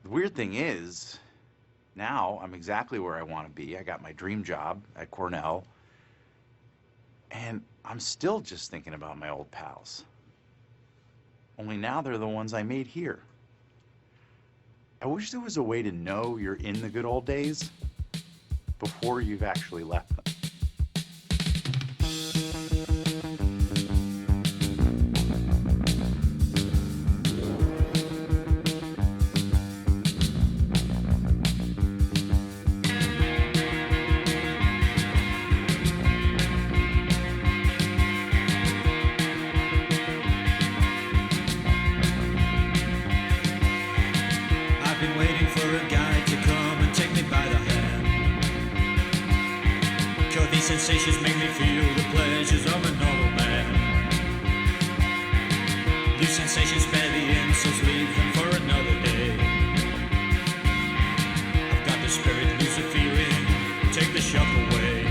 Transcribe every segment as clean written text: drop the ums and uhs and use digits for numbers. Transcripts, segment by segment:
The weird thing is, now I'm exactly where I want to be. I got my dream job at Cornell, and I'm still just thinking about my old pals. Only now they're the ones I made here. I wish there was a way to know you're in the good old days before you've actually left them. I've been waiting for a guy to come and take me by the hand. 'Cause these sensations make me feel the pleasures of a normal man. These sensations spare the insults, leave them for another day. I've got the spirit, lose the feeling, take the shock away.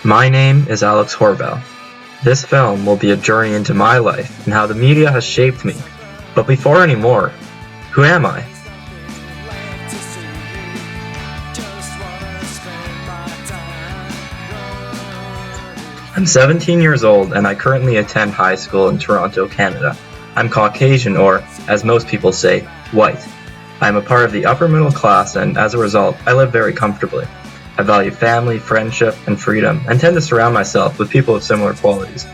My name is Alex Horval. This film will be a journey into my life and how the media has shaped me. But before any more, who am I? I'm 17 years old and I currently attend high school in Toronto, Canada. I'm Caucasian, or, as most people say, white. I'm a part of the upper middle class, and as a result, I live very comfortably. I value family, friendship, and freedom, and tend to surround myself with people of similar qualities.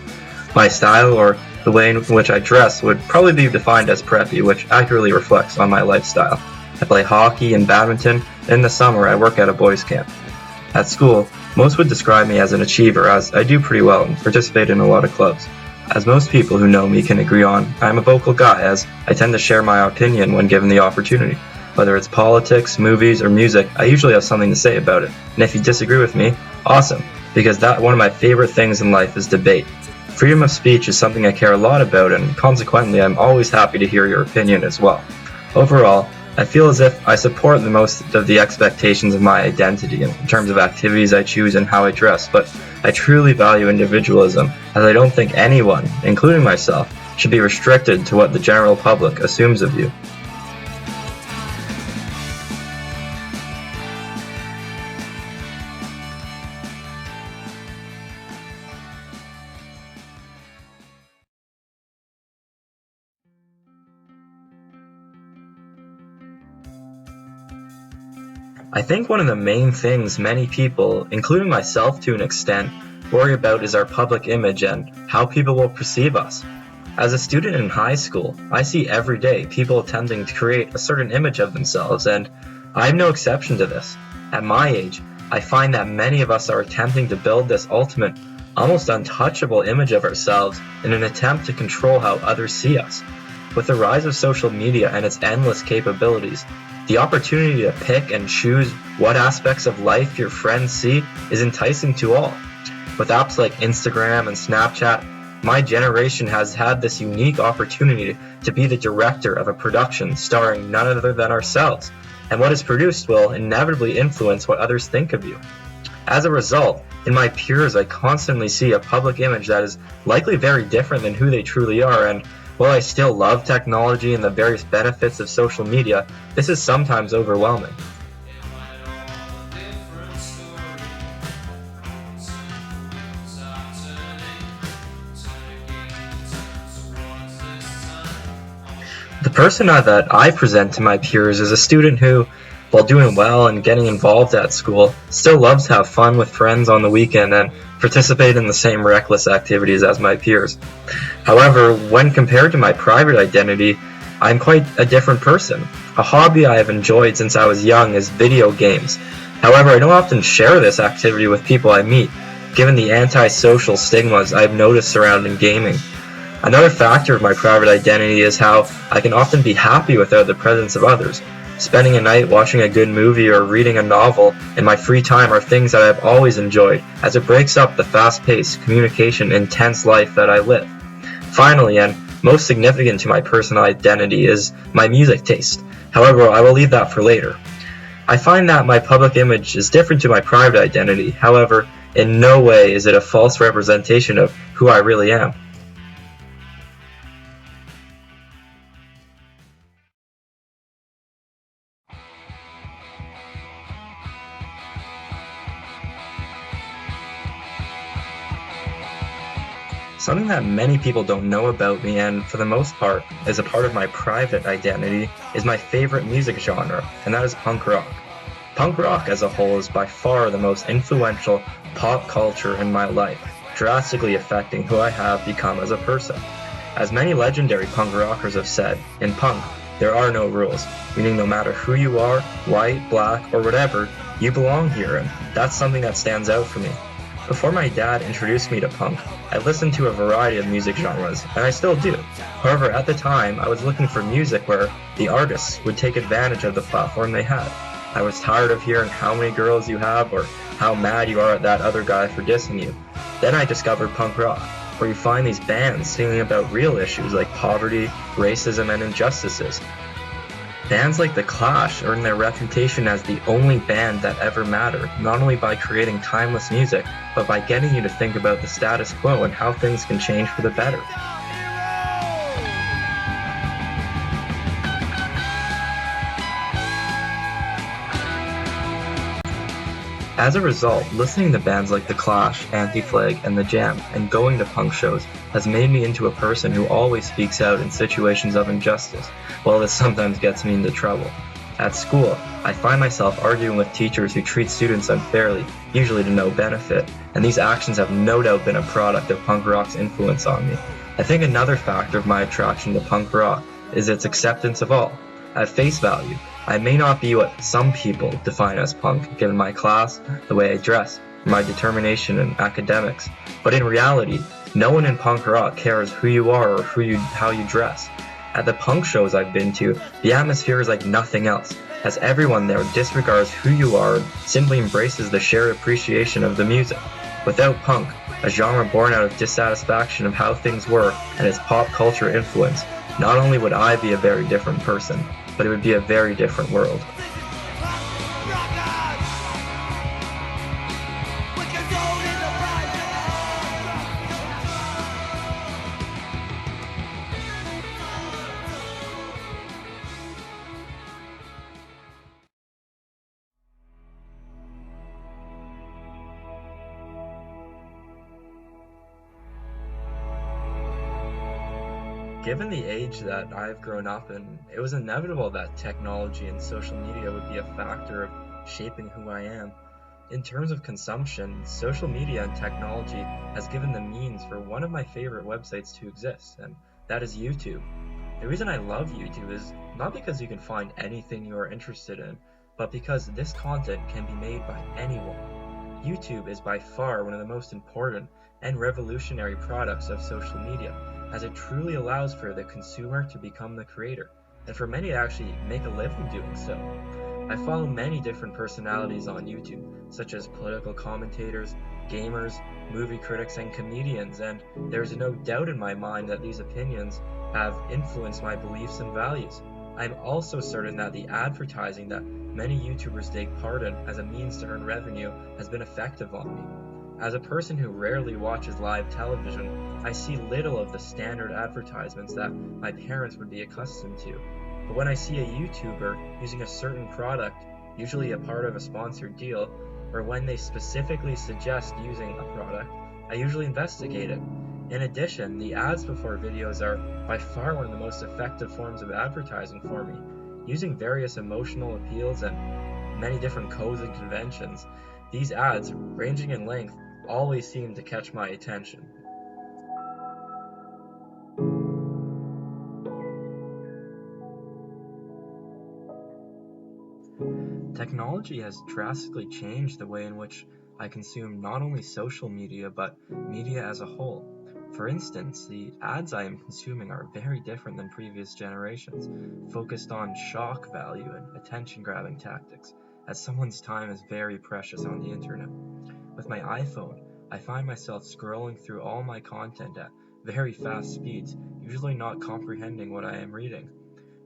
My style, or the way in which I dress, would probably be defined as preppy, which accurately reflects on my lifestyle. I play hockey and badminton, and in the summer I work at a boys' camp. At school, most would describe me as an achiever, as I do pretty well and participate in a lot of clubs. As most people who know me can agree on, I'm a vocal guy, as I tend to share my opinion when given the opportunity. Whether it's politics, movies, or music, I usually have something to say about it. And if you disagree with me, awesome, because one of my favorite things in life is debate. Freedom of speech is something I care a lot about, and consequently, I'm always happy to hear your opinion as well. Overall, I feel as if I support the most of the expectations of my identity in terms of activities I choose and how I dress, but I truly value individualism, as I don't think anyone, including myself, should be restricted to what the general public assumes of you. I think one of the main things many people, including myself to an extent, worry about is our public image and how people will perceive us. As a student in high school, I see every day people attempting to create a certain image of themselves, and I'm no exception to this. At my age, I find that many of us are attempting to build this ultimate, almost untouchable image of ourselves in an attempt to control how others see us. With the rise of social media and its endless capabilities, the opportunity to pick and choose what aspects of life your friends see is enticing to all. With apps like Instagram and Snapchat, my generation has had this unique opportunity to be the director of a production starring none other than ourselves, and what is produced will inevitably influence what others think of you. As a result, in my peers I constantly see a public image that is likely very different than who they truly are, and while I still love technology and the various benefits of social media, this is sometimes overwhelming. The persona that I present to my peers is a student who, while doing well and getting involved at school, still loves to have fun with friends on the weekend and participate in the same reckless activities as my peers. However, when compared to my private identity, I'm quite a different person. A hobby I have enjoyed since I was young is video games. However, I don't often share this activity with people I meet, given the antisocial stigmas I've noticed surrounding gaming. Another factor of my private identity is how I can often be happy without the presence of others. Spending a night watching a good movie or reading a novel in my free time are things that I've always enjoyed, as it breaks up the fast-paced, communication, intense life that I live. Finally, and most significant to my personal identity, is my music taste. However, I will leave that for later. I find that my public image is different to my private identity. However, in no way is it a false representation of who I really am. Something that many people don't know about me, and for the most part is a part of my private identity, is my favorite music genre, and that is punk rock. Punk rock as a whole is by far the most influential pop culture in my life, drastically affecting who I have become as a person. As many legendary punk rockers have said, in punk, there are no rules, meaning no matter who you are, white, black, or whatever, you belong here, and that's something that stands out for me. Before my dad introduced me to punk, I listened to a variety of music genres, and I still do. However, at the time, I was looking for music where the artists would take advantage of the platform they had. I was tired of hearing how many girls you have or how mad you are at that other guy for dissing you. Then I discovered punk rock, where you find these bands singing about real issues like poverty, racism, and injustices. Bands like The Clash earned their reputation as the only band that ever mattered, not only by creating timeless music, but by getting you to think about the status quo and how things can change for the better. As a result, listening to bands like The Clash, Anti-Flag, and The Jam, and going to punk shows has made me into a person who always speaks out in situations of injustice, while this sometimes gets me into trouble. At school, I find myself arguing with teachers who treat students unfairly, usually to no benefit, and these actions have no doubt been a product of punk rock's influence on me. I think another factor of my attraction to punk rock is its acceptance of all. At face value, I may not be what some people define as punk, given my class, the way I dress, or my determination in academics, but in reality, no one in punk rock cares who you are or how you dress. At the punk shows I've been to, the atmosphere is like nothing else, as everyone there disregards who you are and simply embraces the shared appreciation of the music. Without punk, a genre born out of dissatisfaction of how things were and its pop culture influence, not only would I be a very different person, but it would be a very different world. Given the age that I've grown up in, it was inevitable that technology and social media would be a factor of shaping who I am. In terms of consumption, social media and technology has given the means for one of my favorite websites to exist, and that is YouTube. The reason I love YouTube is not because you can find anything you are interested in, but because this content can be made by anyone. YouTube is by far one of the most important and revolutionary products of social media, as it truly allows for the consumer to become the creator, and for many to actually make a living doing so. I follow many different personalities on YouTube, such as political commentators, gamers, movie critics, and comedians, and there is no doubt in my mind that these opinions have influenced my beliefs and values. I am also certain that the advertising that many YouTubers take part in as a means to earn revenue has been effective on me. As a person who rarely watches live television, I see little of the standard advertisements that my parents would be accustomed to. But when I see a YouTuber using a certain product, usually a part of a sponsored deal, or when they specifically suggest using a product, I usually investigate it. In addition, the ads before videos are by far one of the most effective forms of advertising for me. Using various emotional appeals and many different codes and conventions, these ads, ranging in length, always seem to catch my attention. Technology has drastically changed the way in which I consume not only social media but media as a whole. For instance, the ads I am consuming are very different than previous generations, focused on shock value and attention-grabbing tactics, as someone's time is very precious on the internet. With my iPhone, I find myself scrolling through all my content at very fast speeds, usually not comprehending what I am reading.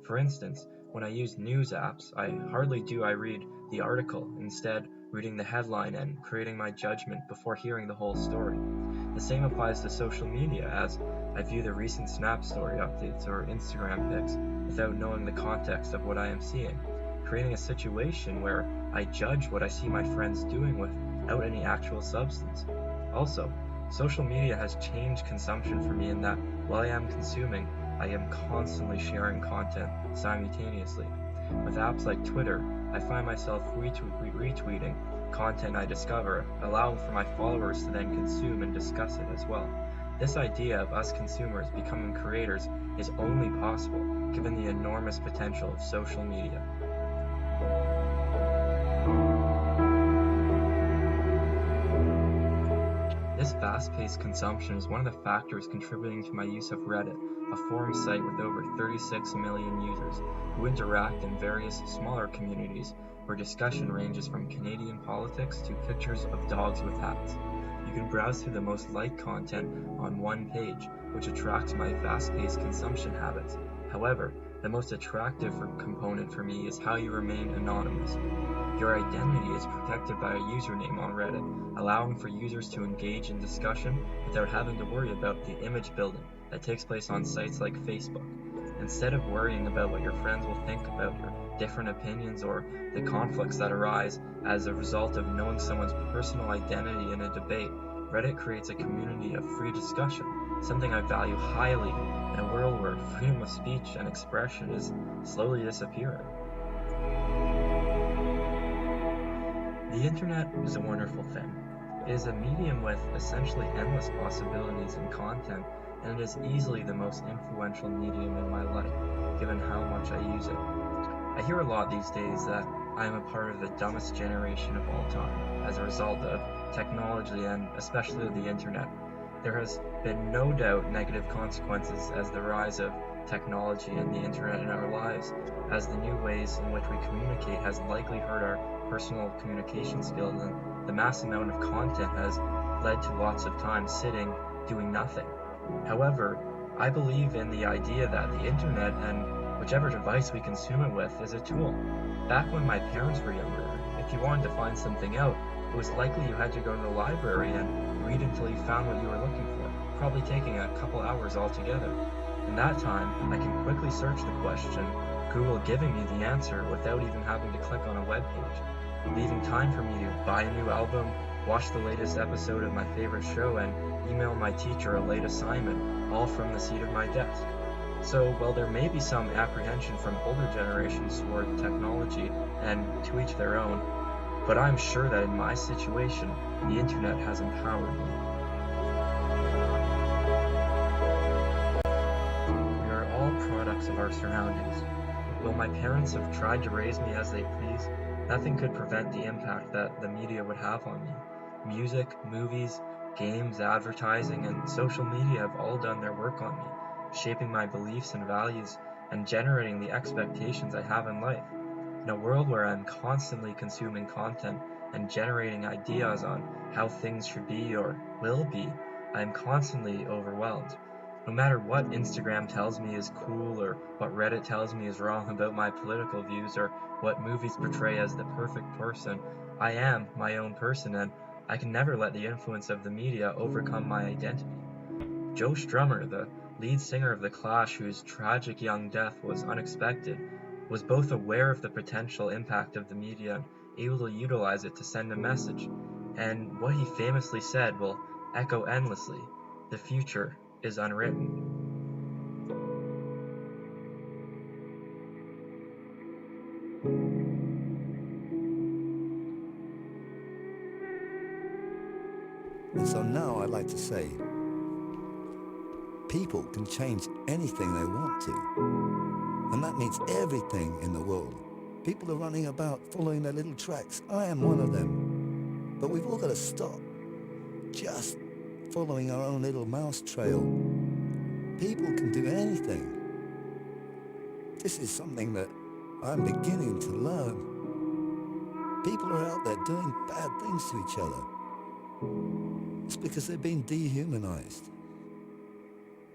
For instance, when I use news apps, hardly do I read the article, instead reading the headline and creating my judgment before hearing the whole story. The same applies to social media, as I view the recent Snap Story updates or Instagram pics without knowing the context of what I am seeing, creating a situation where I judge what I see my friends doing without any actual substance. Also, social media has changed consumption for me in that while I am consuming, I am constantly sharing content simultaneously. With apps like Twitter, I find myself retweeting content I discover, allowing for my followers to then consume and discuss it as well. This idea of us consumers becoming creators is only possible given the enormous potential of social media. This fast-paced consumption is one of the factors contributing to my use of Reddit, a forum site with over 36 million users who interact in various smaller communities where discussion ranges from Canadian politics to pictures of dogs with hats. You can browse through the most liked content on one page, which attracts my fast-paced consumption habits. However, the most attractive component for me is how you remain anonymous. Your identity is protected by a username on Reddit, allowing for users to engage in discussion without having to worry about the image building that takes place on sites like Facebook. Instead of worrying about what your friends will think about your different opinions or the conflicts that arise as a result of knowing someone's personal identity in a debate, Reddit creates a community of free discussion, something I value highly in a world where freedom of speech and expression is slowly disappearing. The internet is a wonderful thing. It is a medium with essentially endless possibilities and content, and it is easily the most influential medium in my life, given how much I use it. I hear a lot these days that I am a part of the dumbest generation of all time as a result of technology and especially the internet. There has been no doubt negative consequences as the rise of technology and the internet in our lives, as the new ways in which we communicate has likely hurt our personal communication skills, and the mass amount of content has led to lots of time sitting doing nothing. However, I believe in the idea that the internet and whichever device we consume it with is a tool. Back when my parents were younger, if you wanted to find something out, it was likely you had to go to the library and read until you found what you were looking for, probably taking a couple hours altogether. In that time, I can quickly search the question, Google giving me the answer without even having to click on a web page, leaving time for me to buy a new album, watch the latest episode of my favorite show, and email my teacher a late assignment, all from the seat of my desk. So, while there may be some apprehension from older generations toward technology, and to each their own, but I'm sure that in my situation, the internet has empowered me. We are all products of our surroundings. While my parents have tried to raise me as they please, nothing could prevent the impact that the media would have on me. Music, movies, games, advertising, and social media have all done their work on me, shaping my beliefs and values and generating the expectations I have in life. In a world where I'm constantly consuming content and generating ideas on how things should be or will be, I am constantly overwhelmed. No matter what Instagram tells me is cool or what Reddit tells me is wrong about my political views or what movies portray as the perfect person, I am my own person, and I can never let the influence of the media overcome my identity. Joe Strummer, the lead singer of The Clash, whose tragic young death was unexpected, was both aware of the potential impact of the media and able to utilize it to send a message. And what he famously said will echo endlessly: the future is unwritten. And so now I'd like to say, people can change anything they want to. And that means everything in the world. People are running about following their little tracks. I am one of them. But we've all got to stop. Just following our own little mouse trail. People can do anything. This is something that I'm beginning to learn. People are out there doing bad things to each other. It's because they've been dehumanized.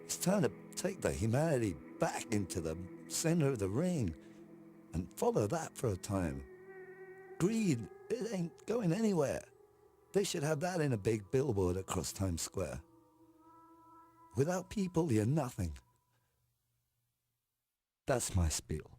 It's time to take the humanity back into the center of the ring and follow that for a time. Greed, it ain't going anywhere. They should have that in a big billboard across Times Square. Without people, you're nothing. That's my spiel.